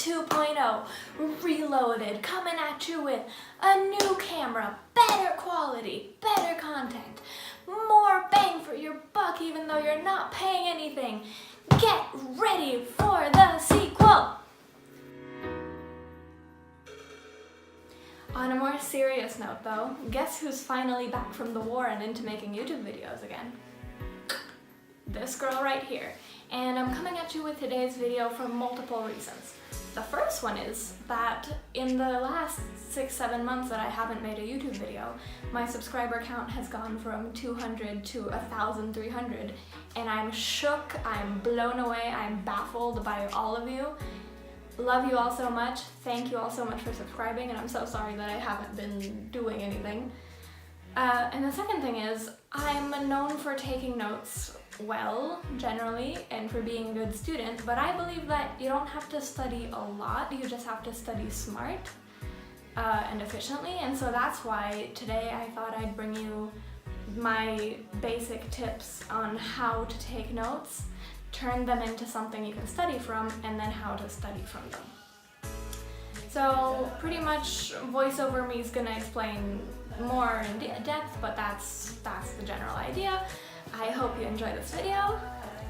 2.0 reloaded, coming at you with a new camera, better quality, better content, more bang for your buck even though you're not paying anything. Get ready for the sequel! On a more serious note though, guess who's finally back from the war and into making YouTube videos again? This girl right here. And I'm coming at you with today's video for multiple reasons. The first one is that in the last 6-7 months that I haven't made a YouTube video, my subscriber count has gone from 200 to 1,300, and I'm shook, I'm blown away, I'm baffled by all of you. Love you all so much, thank you all so much for subscribing, and I'm so sorry that I haven't been doing anything. And the second thing is, I'm known for taking notes well, generally, and for being a good student, but I believe that you don't have to study a lot, you just have to study smart and efficiently, and so that's why today I thought I'd bring you my basic tips on how to take notes, turn them into something you can study from, and then how to study from them. So pretty much voiceover me is gonna explain more in depth, but that's the general idea. I hope you enjoy this video.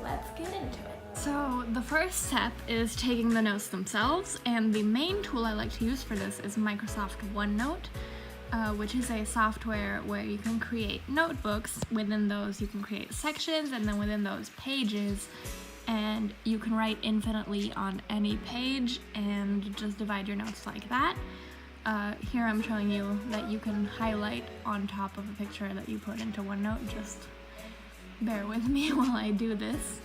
Let's get into it. So the first step is taking the notes themselves, and the main tool I like to use for this is Microsoft OneNote, which is a software where you can create notebooks. Within those you can create sections, and then within those pages, and you can write infinitely on any page and just divide your notes like that. Here I'm showing you that you can highlight on top of a picture that you put into OneNote. Just bear with me while I do this.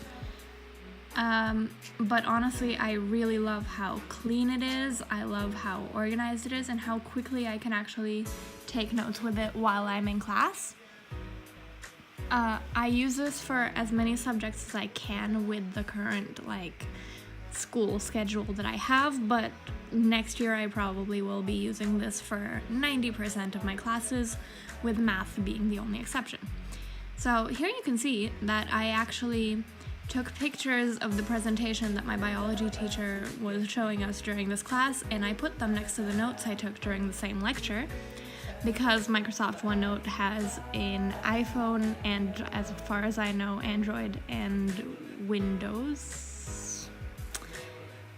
But honestly, I really love how clean it is, I love how organized it is, and how quickly I can actually take notes with it while I'm in class. I use this for as many subjects as I can with the current school schedule that I have, but next year I probably will be using this for 90% of my classes, with math being the only exception. So here you can see that I actually took pictures of the presentation that my biology teacher was showing us during this class, and I put them next to the notes I took during the same lecture, because Microsoft OneNote has an iPhone and, as far as I know, Android and Windows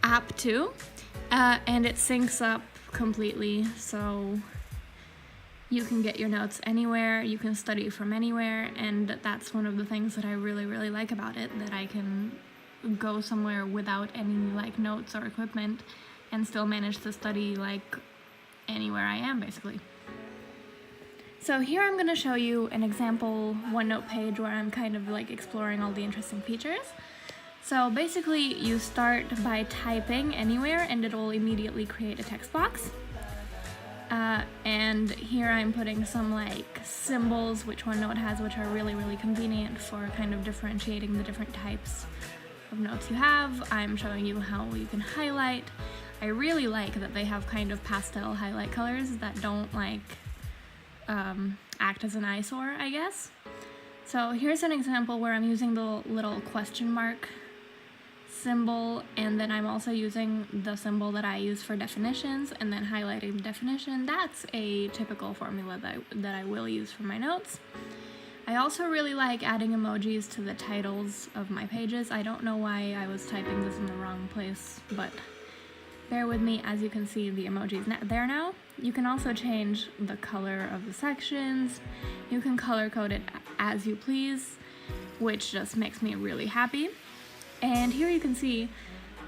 app too, and it syncs up completely, so you can get your notes anywhere, you can study from anywhere, and that's one of the things that I really like about it, that I can go somewhere without any notes or equipment and still manage to study anywhere I am, basically. So here I'm going to show you an example OneNote page where I'm kind of exploring all the interesting features. So basically you start by typing anywhere and it'll immediately create a text box. And here I'm putting some symbols which OneNote has, which are really convenient for kind of differentiating the different types of notes you have. I'm showing you how you can highlight. I really like that they have kind of pastel highlight colors that don't act as an eyesore, I guess. So here's an example where I'm using the little question mark symbol, and then I'm also using the symbol that I use for definitions, and then highlighting the definition. That's a typical formula that I will use for my notes. I also really like adding emojis to the titles of my pages. I don't know why I was typing this in the wrong place, but bear with me. As you can see, the emoji's there now. You can also change the color of the sections. You can color code it as you please, which just makes me really happy. And here you can see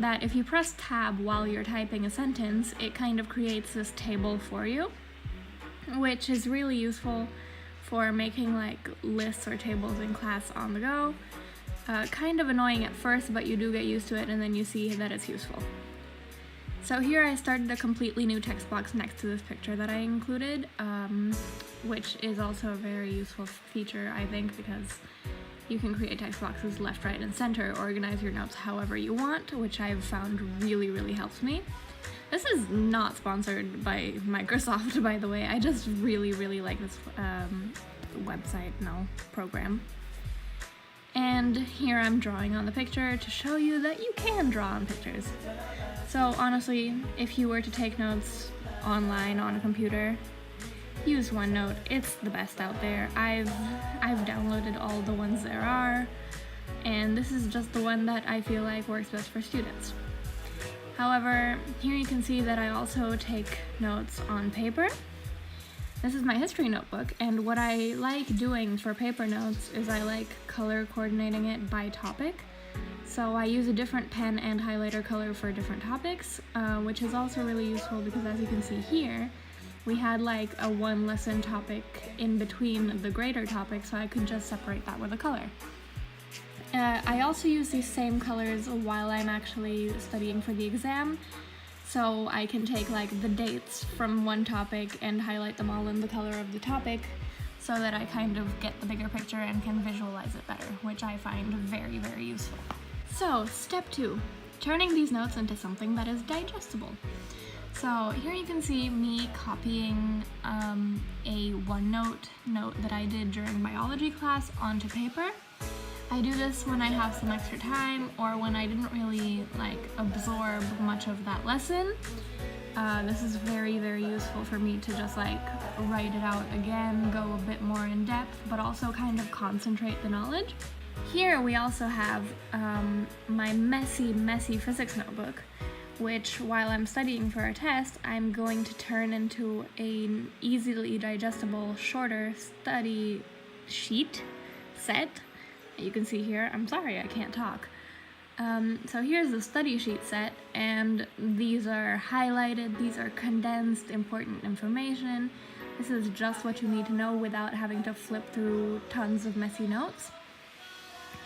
that if you press tab while you're typing a sentence, it kind of creates this table for you, which is really useful for making lists or tables in class on the go. Kind of annoying at first, but you do get used to it, and then you see that it's useful. So here I started a completely new text box next to this picture that I included, which is also a very useful feature, I think, because you can create text boxes left, right, and center, organize your notes however you want, which I've found really helps me. This is not sponsored by Microsoft, by the way. I just really like this website, program. And here I'm drawing on the picture to show you that you can draw on pictures. So honestly, if you were to take notes online on a computer, use OneNote. It's the best out there. I've downloaded all the ones there are, and this is just the one that I feel like works best for students. However, here you can see that I also take notes on paper. This is my history notebook, and what I like doing for paper notes is I like color coordinating it by topic. So I use a different pen and highlighter color for different topics, which is also really useful because, as you can see here, we had like a one lesson topic in between the greater topic, so I could just separate that with a color. I also use these same colors while I'm actually studying for the exam, so I can take like the dates from one topic and highlight them all in the color of the topic so that I kind of get the bigger picture and can visualize it better, which I find very, very useful. So, step 2, turning these notes into something that is digestible. So here you can see me copying a OneNote note that I did during biology class onto paper. I do this when I have some extra time or when I didn't really absorb much of that lesson. This is very, very useful for me to just write it out again, go a bit more in depth, but also kind of concentrate the knowledge. Here we also have my messy physics notebook, which, while I'm studying for a test, I'm going to turn into an easily digestible, shorter study sheet set. You can see here, I'm sorry, I can't talk. So here's the study sheet set, and these are highlighted, these are condensed, important information. This is just what you need to know without having to flip through tons of messy notes.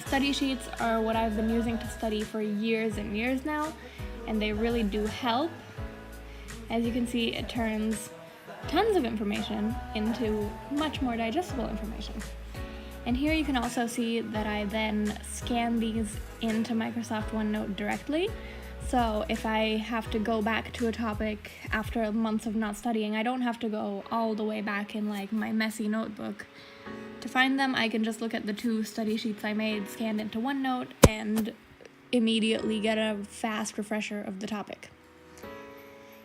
Study sheets are what I've been using to study for years and years now, and they really do help. As you can see, it turns tons of information into much more digestible information. And here you can also see that I then scan these into Microsoft OneNote directly. So if I have to go back to a topic after months of not studying, I don't have to go all the way back in my messy notebook. To find them, I can just look at the 2 study sheets I made, scanned into OneNote, and immediately get a fast refresher of the topic.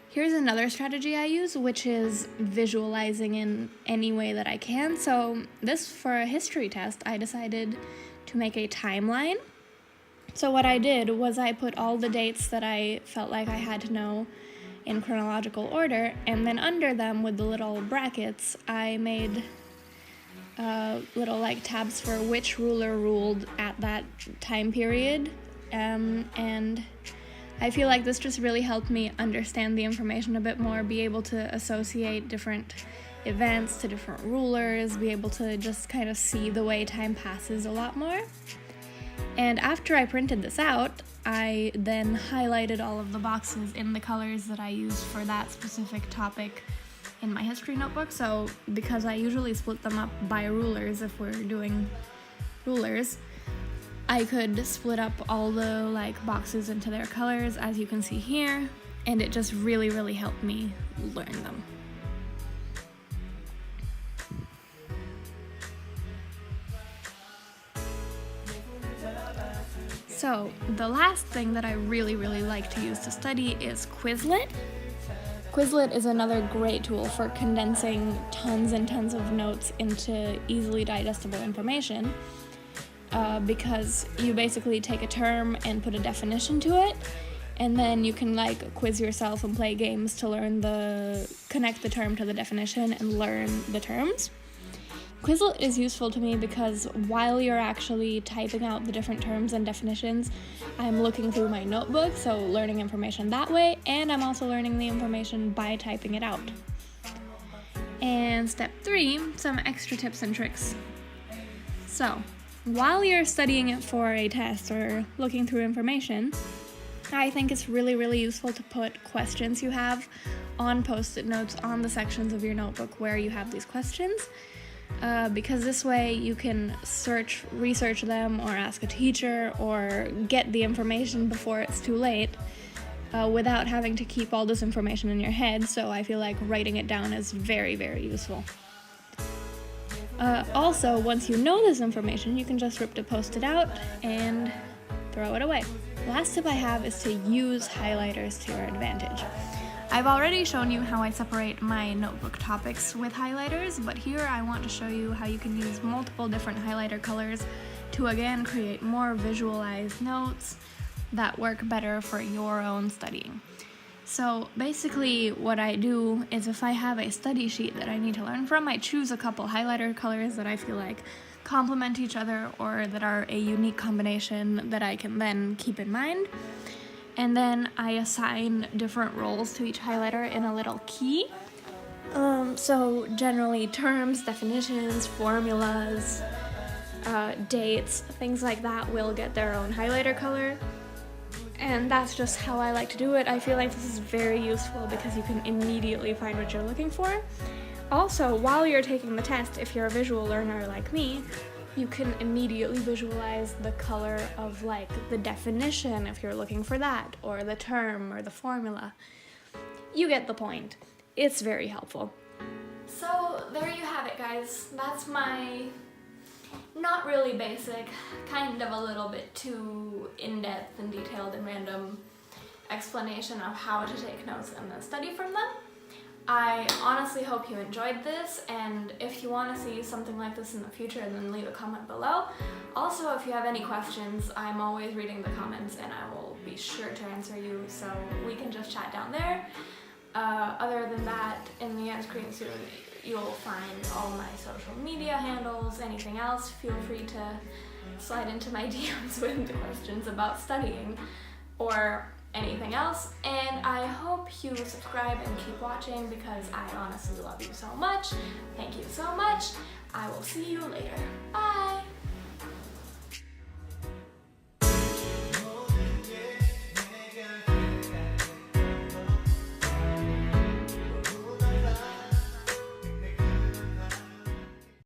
Here's another strategy I use, which is visualizing in any way that I can. So this, for a history test, I decided to make a timeline. So what I did was I put all the dates that I felt like I had to know in chronological order, and then under them with the little brackets, I made little tabs for which ruler ruled at that time period, and I feel like this just really helped me understand the information a bit more, be able to associate different events to different rulers, be able to just kind of see the way time passes a lot more. And after I printed this out, I then highlighted all of the boxes in the colors that I used for that specific topic in my history notebook. So because I usually split them up by rulers if we're doing rulers, I could split up all the boxes into their colors, as you can see here, and it just really, really helped me learn them. So the last thing that I really, really like to use to study is Quizlet. Quizlet is another great tool for condensing tons and tons of notes into easily digestible information. Because you basically take a term and put a definition to it, and then you can quiz yourself and play games to connect the term to the definition and learn the terms. Quizlet is useful to me because while you're actually typing out the different terms and definitions, I'm looking through my notebook, so learning information that way, and I'm also learning the information by typing it out. And step 3, some extra tips and tricks. So, while you're studying it for a test or looking through information, I think it's really, really useful to put questions you have on post-it notes on the sections of your notebook where you have these questions, because this way you can research them or ask a teacher or get the information before it's too late without having to keep all this information in your head. So I feel like writing it down is very, very useful. Also, once you know this information, you can just rip the post-it out and throw it away. Last tip I have is to use highlighters to your advantage. I've already shown you how I separate my notebook topics with highlighters, but here I want to show you how you can use multiple different highlighter colors to again create more visualized notes that work better for your own studying. So basically what I do is if I have a study sheet that I need to learn from, I choose a couple highlighter colors that I feel like complement each other or that are a unique combination that I can then keep in mind. And then I assign different roles to each highlighter in a little key. So generally terms, definitions, formulas, dates, things like that will get their own highlighter color. And that's just how I like to do it. I feel like this is very useful because you can immediately find what you're looking for. Also, while you're taking the test, if you're a visual learner like me, you can immediately visualize the color of like the definition if you're looking for that, or the term or the formula. You get the point. It's very helpful. So there you have it, guys. That's my not really basic, kind of a little bit too in-depth and detailed and random explanation of how to take notes and then study from them. I honestly hope you enjoyed this, and if you want to see something like this in the future, then leave a comment below. Also, if you have any questions, I'm always reading the comments and I will be sure to answer you, so we can just chat down there. Other than that, in the end screen soon, you'll find all my social media handles. Anything else, feel free to slide into my DMs with questions about studying or anything else, and I hope you subscribe and keep watching because I honestly love you so much. Thank you so much. I will see you later. Bye!